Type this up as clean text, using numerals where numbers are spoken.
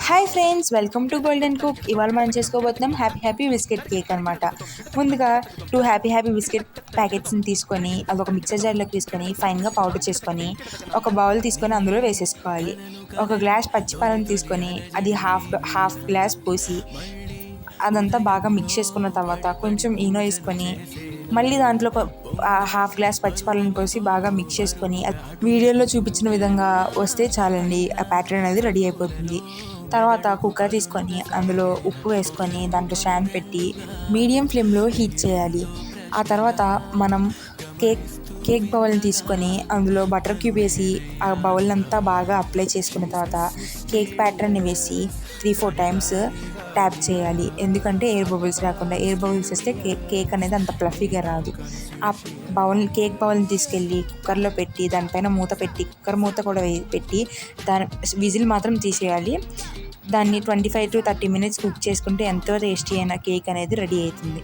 Hi friends, welcome to golden cook. ఇవాళ మనం చేసుకోబోతున్నాం హ్యాపీ బిస్కెట్ కేక్ అనమాట. ముందుగా 2 హ్యాపీ బిస్కెట్ ప్యాకెట్స్ని తీసుకొని అదొక మిక్సర్ జార్లోకి తీసుకొని ఫైన్గా పౌడర్ చేసుకొని ఒక బౌల్ తీసుకొని అందులో వేసేసుకోవాలి. ఒక గ్లాస్ పచ్చిపాలను తీసుకొని అది హాఫ్ గ్లాస్ పోసి అదంతా బాగా మిక్స్ చేసుకున్న తర్వాత కొంచెం ఈనో వేసుకొని మళ్ళీ దాంట్లో హాఫ్ గ్లాస్ పచ్చిపాలను పోసి బాగా మిక్స్ చేసుకొని వీడియోలో చూపించిన విధంగా వస్తే చాలండి, ఆ ప్యాటర్న్ అనేది రెడీ అయిపోతుంది. తర్వాత కుక్కర్ తీసుకొని అందులో ఉప్పు వేసుకొని దాంట్లో స్టాండ్ పెట్టి మీడియం ఫ్లేమ్లో హీట్ చేయాలి. ఆ తర్వాత మనం కేక్ బౌల్ని తీసుకొని అందులో బటర్ క్యూబ్ వేసి ఆ బౌల్ అంతా బాగా అప్లై చేసుకున్న తర్వాత కేక్ ప్యాటర్న్ని వేసి 3-4 టైమ్స్ ట్యాప్ చేయాలి. ఎందుకంటే ఎయిర్ బబుల్స్ రాకుండా. ఎయిర్ బబుల్స్ వస్తే కేక్ అనేది అంత ఫ్లఫీగా రాదు. ఆ కేక్ బౌల్ని తీసుకెళ్ళి కుక్కర్లో పెట్టి దానిపైన మూత పెట్టి కుక్కర్ మూత కూడా పెట్టి దాని విజిల్ మాత్రం తీసేయాలి. దాన్ని 25 to 30 minutes కుక్ చేసుకుంటే ఎంతో టేస్టీ అయిన కేక్ అనేది రెడీ అవుతుంది.